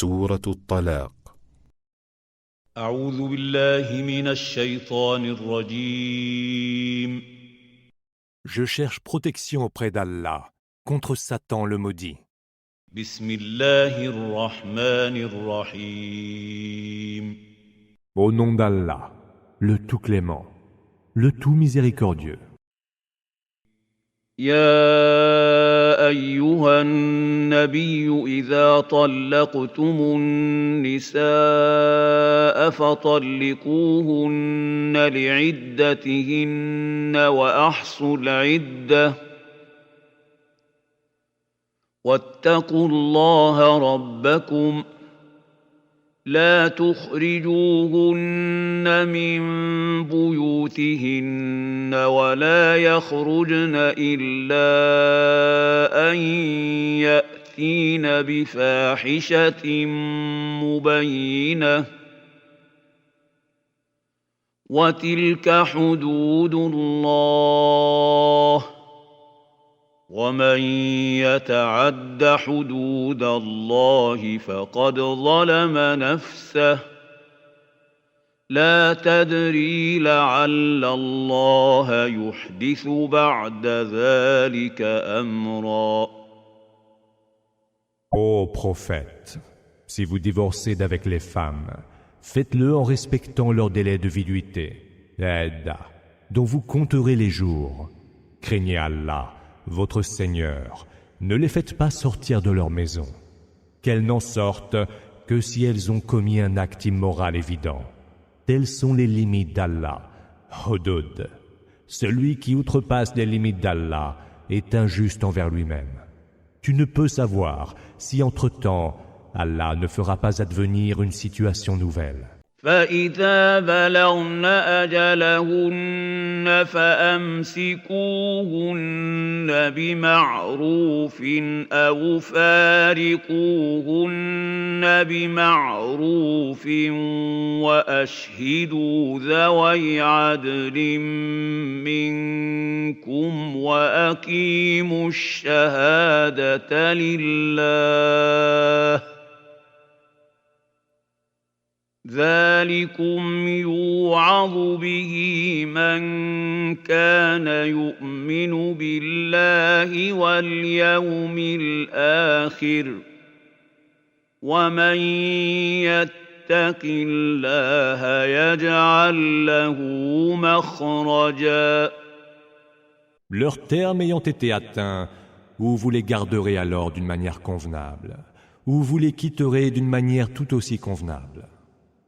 سورة الطلاق. أعوذ بالله من الشيطان الرجيم. Je cherche protection auprès d'Allah contre Satan le maudit. بسم الله الرحمن الرحيم. Au nom d'Allah, le tout clément, le tout miséricordieux. يا أيها النبي إذا طلقتم النساء فطلقوهن لعدتهن وأحصوا العدة واتقوا الله ربكم لا تخرجوهن من بيوتهن ولا يخرجن إلا أن يأتين بفاحشة مبينة وتلك حدود الله ومن يتعد حدود الله فقد ظلم نفسه لا تدري لعل الله يحدث بعد ذلك أمرا. Ô prophète, si vous divorcez d'avec les femmes, faites-le en respectant leur délai de viduité, la idda, dont vous compterez les jours. Craignez Allah, votre Seigneur, ne les faites pas sortir de leur maison, qu'elles n'en sortent que si elles ont commis un acte immoral évident. Telles sont les limites d'Allah. Hudud. Celui qui outrepasse les limites d'Allah est injuste envers lui-même. Tu ne peux savoir si entre-temps Allah ne fera pas advenir une situation nouvelle. فإذا بلغن أجلهن فأمسكوهن بمعروف أو فارقوهن بمعروف وأشهدوا ذوي عدل منكم وأقيموا الشهادة لله ذلكم يوعظ به من كان يؤمن بالله واليوم الآخر ومن يتق الله يجعل له مخرجا. Leurs termes ayant été atteints, ou vous les garderez alors d'une manière convenable, ou vous les quitterez d'une manière tout aussi convenable.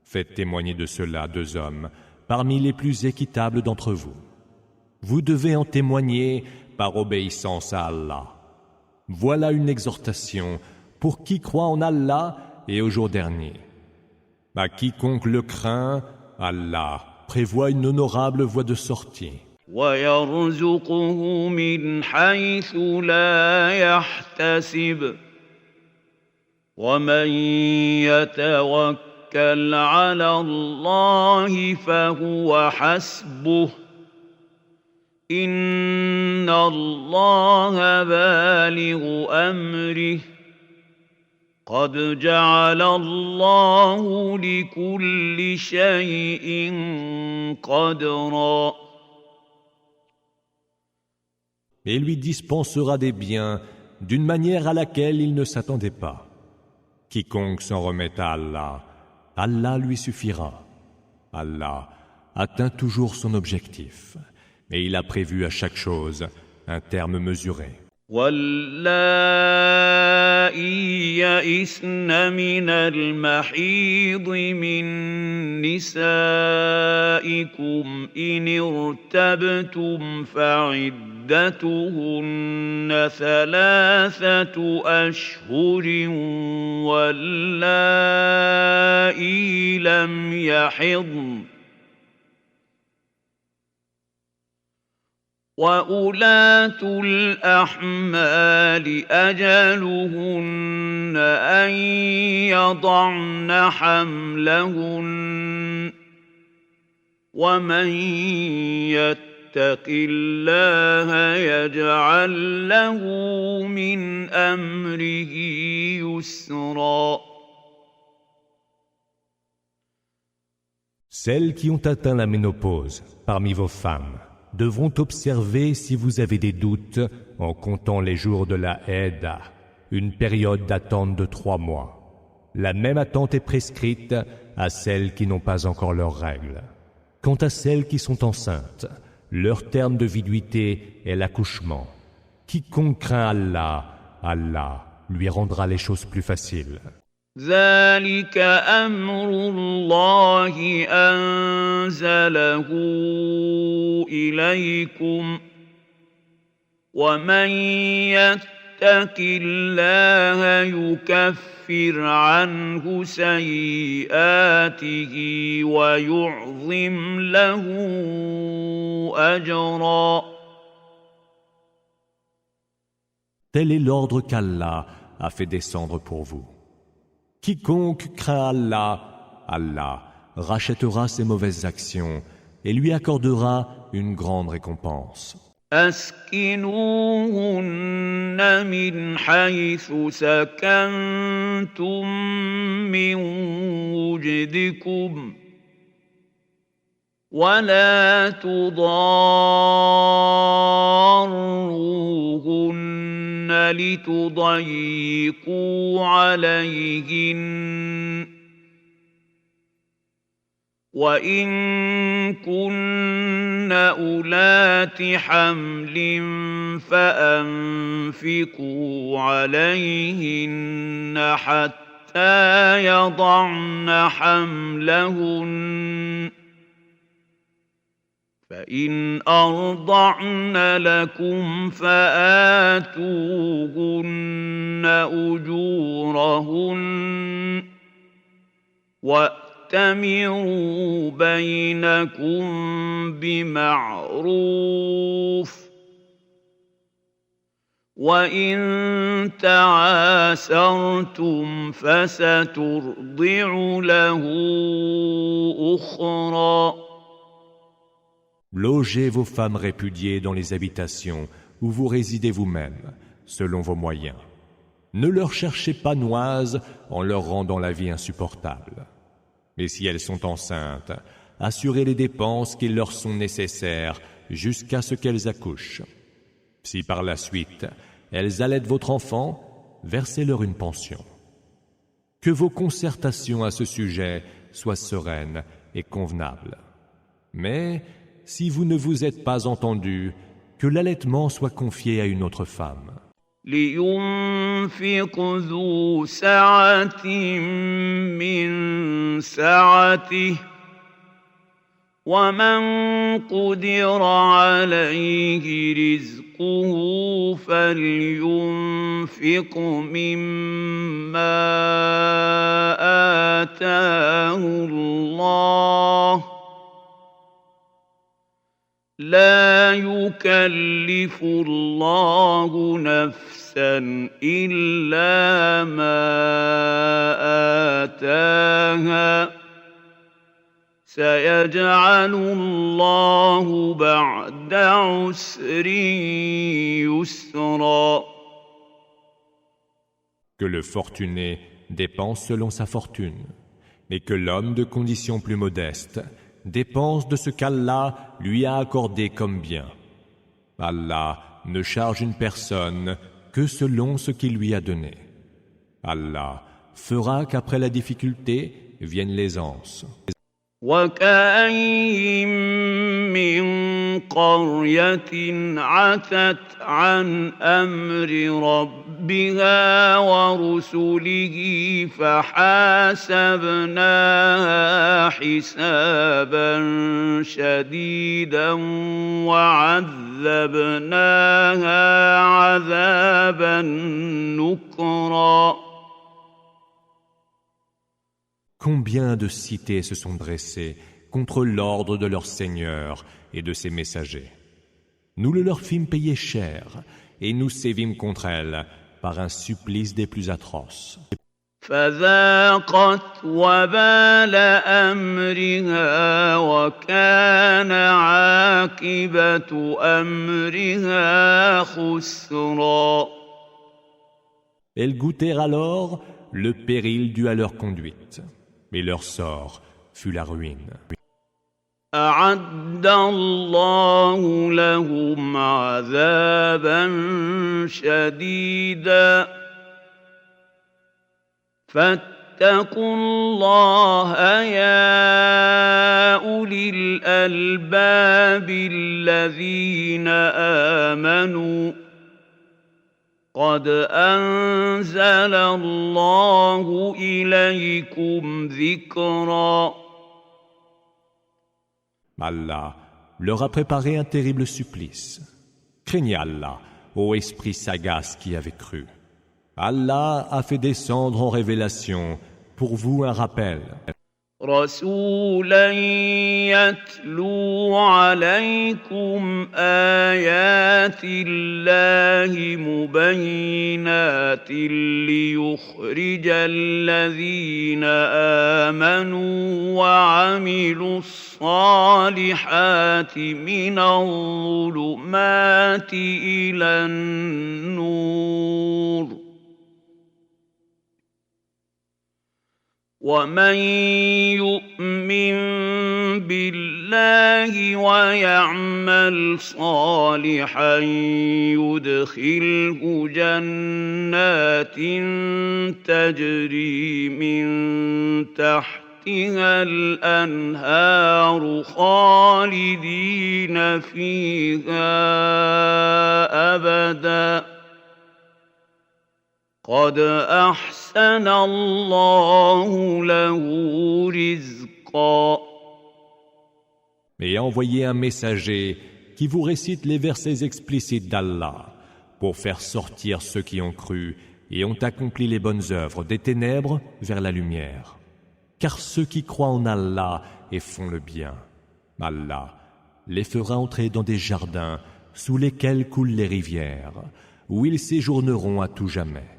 Faites témoigner de cela 2 hommes parmi les plus équitables d'entre vous. Vous devez en témoigner par obéissance à Allah. Voilà une exhortation pour qui croit en Allah et au jour dernier. À quiconque le craint, Allah prévoit une honorable voie de sortie. وَيَرْزُقُهُ مِنْ حَيْثُ لَا يَحْتَسِبُ وَمَنْ يَتَوَكَّلْ على الله فهو حسبه إن الله بالغ أمره قد جعل الله لكل شيء قدرا. Et lui dispensera des biens d'une manière à laquelle il ne s'attendait pas. Quiconque s'en remet à Allah, Allah lui suffira. Allah atteint toujours son objectif, et il a prévu à chaque chose un terme mesuré. واللائي يئسن من المحيض من نسائكم إن ارتبتم فعدتهن 3 أشهر واللائي لم يحضن وَأُولَاتُ الْأَحْمَالِ أَجَلُهُنَّ أَن يَضَعْنَ حَمْلَهُنَّ وَمَن يَتَّقِ اللَّهَ يَجْعَل لَّهُ مِنْ أَمْرِهِ يُسْرًا. Celles qui ont atteint la ménopause parmi vos femmes devront observer, si vous avez des doutes, en comptant les jours de la Aïda, une période d'attente de 3 mois. La même attente est prescrite à celles qui n'ont pas encore leurs règles. Quant à celles qui sont enceintes, leur terme de viduité est l'accouchement. Quiconque craint Allah, Allah lui rendra les choses plus faciles. ذلك أمر الله أنزله إليكم ومن يتق الله يكفر عنه سيئاته ويعظم له أجرا. Tel est l'ordre qu'Allah a fait descendre pour vous. Quiconque craint Allah, Allah rachètera ses mauvaises actions et lui accordera une grande récompense. أسكنوهن من حيث سكنتم من وجدكم ولا تضاروهن لتضيقوا عليهن وإن كن أولات حمل فأنفقوا عليهن حتى يضعن حملهن فإن أرضعن لكم فآتوهن أجورهن وأتمروا بينكم بمعروف وإن تعاسرتم فسترضع له أخرى. Logez vos femmes répudiées dans les habitations où vous résidez vous-même, selon vos moyens. Ne leur cherchez pas noise en leur rendant la vie insupportable. Mais si elles sont enceintes, assurez les dépenses qui leur sont nécessaires jusqu'à ce qu'elles accouchent. Si par la suite, elles allaitent votre enfant, versez-leur une pension. Que vos concertations à ce sujet soient sereines et convenables. Mais si vous ne vous êtes pas entendus, que l'allaitement soit confié à une autre femme. لينفق ذو سعة من سعته ومن قدر عليه رزقه فلينفق مما آتاه الله لا يكلف الله نفسا إلا ما آتاها سيجعل الله بعد عسر يسرا. Que le fortuné dépense selon sa fortune, mais que l'homme de condition plus modeste dépense de ce qu'Allah lui a accordé comme bien. Allah ne charge une personne que selon ce qu'il lui a donné. Allah fera qu'après la difficulté vienne l'aisance. وكأين من قرية عتت عن أمر ربها ورسله فحاسبناها حسابا شديدا وعذبناها عذابا نكرا. Combien de cités se sont dressées contre l'ordre de leur Seigneur et de ses messagers. Nous le leur fîmes payer cher et nous sévîmes contre elles par un supplice des plus atroces. فذاقت وبال أمرها وكان عاقبة أمرها خسرا. Elles goûtèrent alors le péril dû à leur conduite, mais leur sort fut la ruine. أعد الله لهم عذابا شديدا فاتقوا الله يا أولي الألباب الذين آمنوا قد أنزل الله إليكم ذكرا. Allah leur a préparé un terrible supplice. Craignez Allah, ô esprit sagace qui avez cru. Allah a fait descendre en révélation pour vous un rappel. رسولا يتلو عليكم آيات الله مبينات ليخرج الذين آمنوا وعملوا الصالحات من الظلمات إلى النور ومن يؤمن بالله ويعمل صالحا يدخله جنات تجري من تحتها الأنهار خالدين فيها أبداً قد أحسن الله له رزقا. Et envoyez un messager qui vous récite les versets explicites d'Allah pour faire sortir ceux qui ont cru et ont accompli les bonnes œuvres des ténèbres vers la lumière. Car ceux qui croient en Allah et font le bien, Allah les fera entrer dans des jardins sous lesquels coulent les rivières, où ils séjourneront à tout jamais.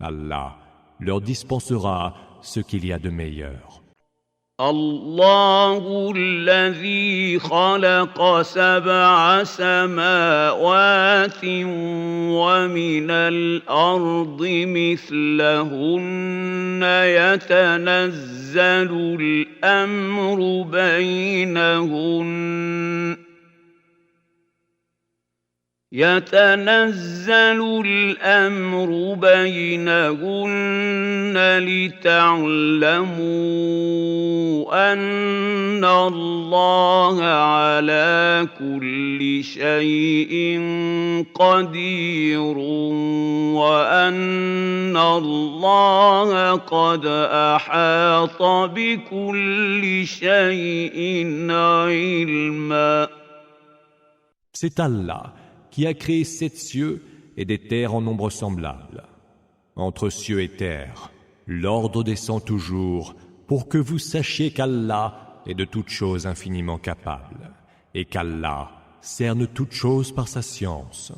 Allah leur dispensera ce qu'il y a de meilleur. الله الذي خلق 7 سماوات ومن الأرض مثلهن يتنزل الأمر بينهن لتعلموا أن الله على كل شيء قدير وأن الله قد أحاط بكل شيء علما. C'est Allah qui a créé 7 cieux et des terres en nombre semblable. Entre cieux et terre, l'ordre descend toujours pour que vous sachiez qu'Allah est de toutes choses infiniment capable et qu'Allah cerne toutes choses par sa science.